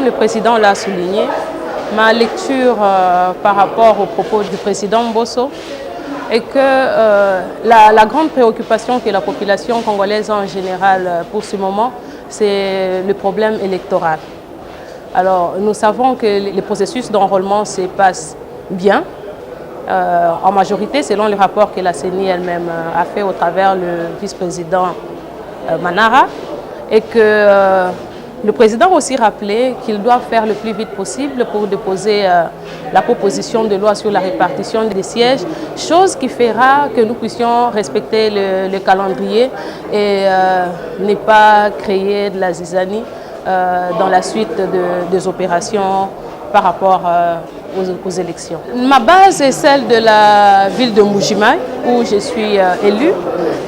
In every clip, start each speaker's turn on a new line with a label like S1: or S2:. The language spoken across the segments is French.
S1: comme le président l'a souligné, ma lecture par rapport aux propos du président Mbosso est que la grande préoccupation que la population congolaise a en général pour ce moment, c'est le problème électoral. Alors, nous savons que les processus d'enrôlement se passent bien, en majorité, selon le rapport que la CENI elle-même a fait au travers le vice-président Manara, et que le président a aussi rappelé qu'il doit faire le plus vite possible pour déposer la proposition de loi sur la répartition des sièges, chose qui fera que nous puissions respecter le calendrier et ne pas créer de la zizanie dans la suite des opérations par rapport aux élections. Ma base est celle de la ville de Mbuji-Mayi, où je suis élue.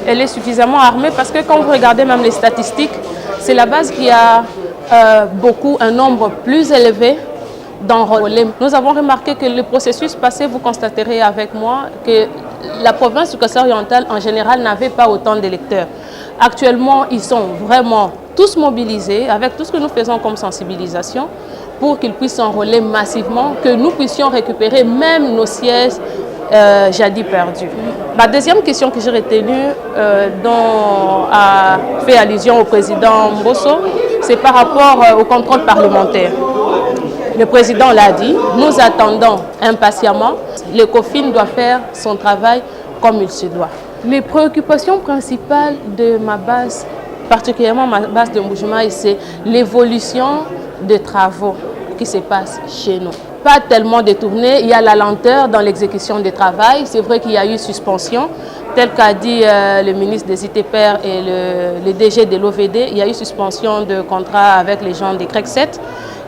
S1: Elle est suffisamment armée parce que quand vous regardez même les statistiques, c'est la base qui a un nombre plus élevé d'enrôlés. Nous avons remarqué que le processus passé, vous constaterez avec moi que la province du Kasai oriental en général n'avait pas autant d'électeurs. Actuellement, ils sont vraiment tous mobilisés avec tout ce que nous faisons comme sensibilisation pour qu'ils puissent s'enrôler massivement, que nous puissions récupérer même nos sièges jadis perdus. La deuxième question que j'ai retenue, dont a fait allusion au président Mbosso, c'est par rapport au contrôle parlementaire. Le président l'a dit, nous attendons impatiemment. Le COFIN doit faire son travail comme il se doit. Les préoccupations principales de ma base, particulièrement ma base de Mbuji-Mayi, c'est l'évolution des travaux qui se passent chez nous. Pas tellement détourné, il y a la lenteur dans l'exécution des travaux. C'est vrai qu'il y a eu suspension, tel qu'a dit le ministre des ITPR et le DG de l'OVD, il y a eu suspension de contrat avec les gens des CREC7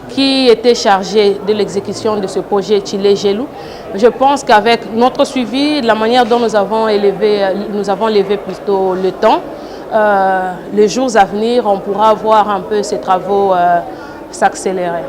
S1: qui étaient chargés de l'exécution de ce projet Chile-Gelou. Je pense qu'avec notre suivi, la manière dont nous avons levé plutôt le temps, les jours à venir, on pourra voir un peu ces travaux s'accélérer.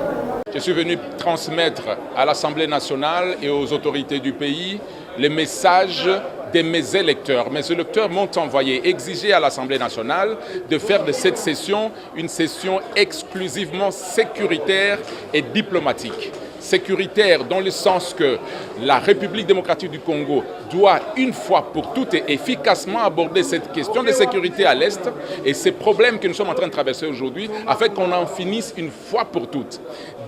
S2: Je suis venu transmettre à l'Assemblée nationale et aux autorités du pays les messages de mes électeurs. Mes électeurs m'ont envoyé exiger à l'Assemblée nationale de faire de cette session une session exclusivement sécuritaire et diplomatique. Sécuritaire dans le sens que la République démocratique du Congo doit une fois pour toutes et efficacement aborder cette question de sécurité à l'Est et ces problèmes que nous sommes en train de traverser aujourd'hui afin qu'on en finisse une fois pour toutes.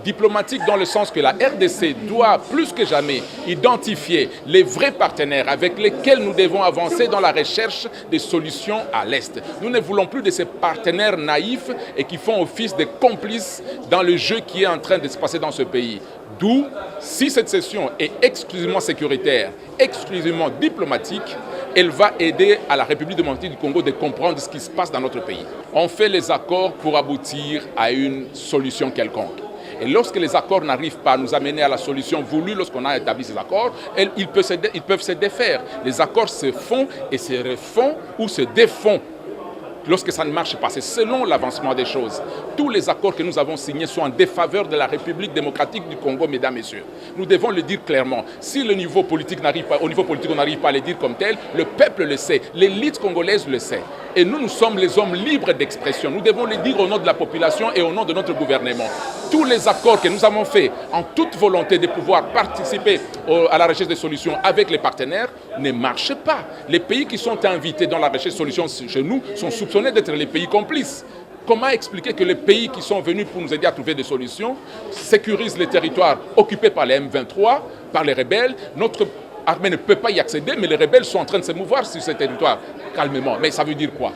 S2: Diplomatique dans le sens que la RDC doit plus que jamais identifier les vrais partenaires avec lesquels nous devons avancer dans la recherche des solutions à l'Est. Nous ne voulons plus de ces partenaires naïfs et qui font office de complices dans le jeu qui est en train de se passer dans ce pays. D'où, si cette session est exclusivement sécuritaire, exclusivement diplomatique, elle va aider à la République démocratique du Congo de comprendre ce qui se passe dans notre pays. On fait les accords pour aboutir à une solution quelconque. Et lorsque les accords n'arrivent pas à nous amener à la solution voulue, lorsqu'on a établi ces accords, ils peuvent se défaire. Les accords se font et se refont ou se défont. Lorsque ça ne marche pas, c'est selon l'avancement des choses. Tous les accords que nous avons signés sont en défaveur de la République démocratique du Congo, mesdames et messieurs. Nous devons le dire clairement. Si le niveau politique n'arrive pas, au niveau politique, on n'arrive pas à le dire comme tel, le peuple le sait, l'élite congolaise le sait. Et nous sommes les hommes libres d'expression. Nous devons le dire au nom de la population et au nom de notre gouvernement. Tous les accords que nous avons faits en toute volonté de pouvoir participer à la recherche des solutions avec les partenaires ne marchent pas. Les pays qui sont invités dans la recherche de solutions chez nous sont soupçonnés d'être les pays complices. Comment expliquer que les pays qui sont venus pour nous aider à trouver des solutions sécurisent les territoires occupés par les M23, par les rebelles? Notre armée ne peut pas y accéder, mais les rebelles sont en train de se mouvoir sur ces territoires calmement. Mais ça veut dire quoi?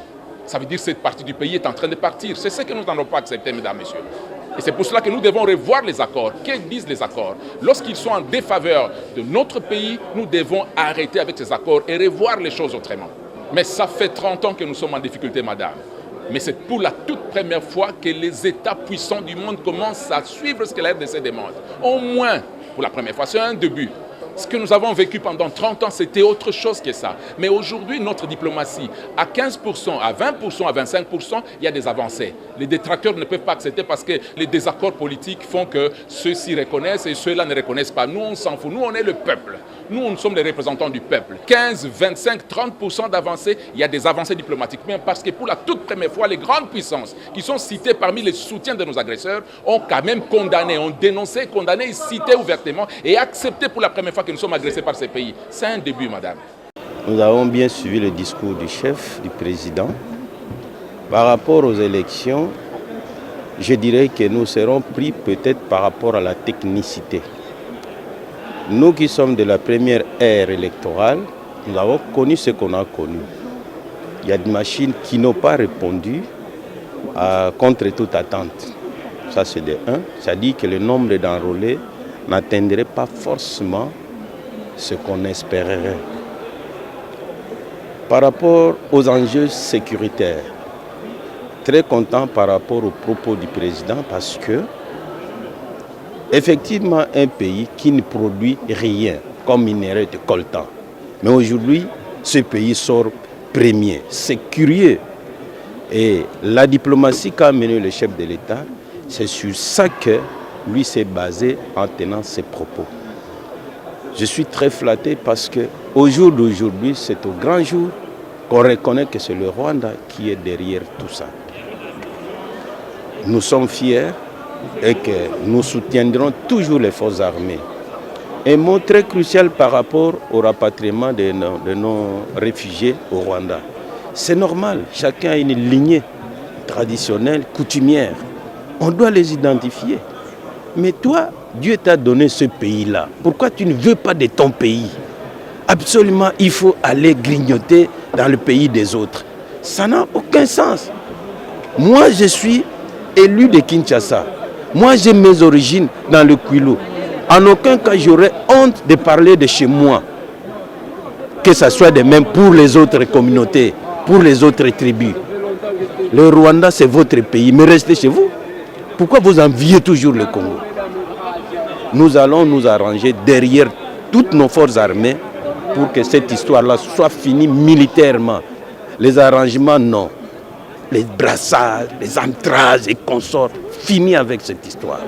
S2: Ça veut dire que cette partie du pays est en train de partir. C'est ce que nous n'allons pas accepter, mesdames et messieurs. Et c'est pour cela que nous devons revoir les accords. Que disent les accords? Lorsqu'ils sont en défaveur de notre pays, nous devons arrêter avec ces accords et revoir les choses autrement. Mais ça fait 30 ans que nous sommes en difficulté, madame. Mais c'est pour la toute première fois que les États puissants du monde commencent à suivre ce que la RDC demande. Au moins, pour la première fois, c'est un début. Ce que nous avons vécu pendant 30 ans, c'était autre chose que ça. Mais aujourd'hui, notre diplomatie, à 15%, à 20%, à 25%, il y a des avancées. Les détracteurs ne peuvent pas accepter parce que les désaccords politiques font que ceux-ci reconnaissent et ceux-là ne reconnaissent pas. Nous, on s'en fout. Nous, on est le peuple. Nous sommes les représentants du peuple. 15, 25, 30% d'avancées, il y a des avancées diplomatiques. Mais parce que pour la toute première fois, les grandes puissances qui sont citées parmi les soutiens de nos agresseurs ont quand même condamné, ont dénoncé, condamné, cité ouvertement et accepté pour la première fois que nous sommes agressés par ces pays. C'est un début, madame.
S3: Nous avons bien suivi le discours du chef, du président. Par rapport aux élections, je dirais que nous serons pris peut-être par rapport à la technicité. Nous qui sommes de la première ère électorale, nous avons connu ce qu'on a connu. Il y a des machines qui n'ont pas répondu contre toute attente. Ça c'est de 1. Ça dit que le nombre d'enrôlés n'atteindrait pas forcément ce qu'on espérerait. Par rapport aux enjeux sécuritaires, très content par rapport aux propos du président parce que, effectivement, un pays qui ne produit rien comme minerai de coltan. Mais aujourd'hui, ce pays sort premier. C'est curieux. Et la diplomatie qu'a menée le chef de l'État, c'est sur ça que lui s'est basé en tenant ses propos. Je suis très flatté parce qu'au jour d'aujourd'hui, c'est au grand jour qu'on reconnaît que c'est le Rwanda qui est derrière tout ça. Nous sommes fiers et que nous soutiendrons toujours les forces armées. Un mot très crucial par rapport au rapatriement de nos réfugiés au Rwanda. C'est normal, chacun a une lignée traditionnelle, coutumière. On doit les identifier. Mais toi, Dieu t'a donné ce pays-là. Pourquoi tu ne veux pas de ton pays? Absolument, il faut aller grignoter dans le pays des autres. Ça n'a aucun sens. Moi, je suis élu de Kinshasa. Moi, j'ai mes origines dans le Kwilu. En aucun cas, j'aurais honte de parler de chez moi. Que ce soit de même pour les autres communautés, pour les autres tribus. Le Rwanda, c'est votre pays, mais restez chez vous. Pourquoi vous enviez toujours le Congo? Nous allons nous arranger derrière toutes nos forces armées pour que cette histoire-là soit finie militairement. Les arrangements, non. Les brassards, les entrailles et consorts, fini avec cette histoire.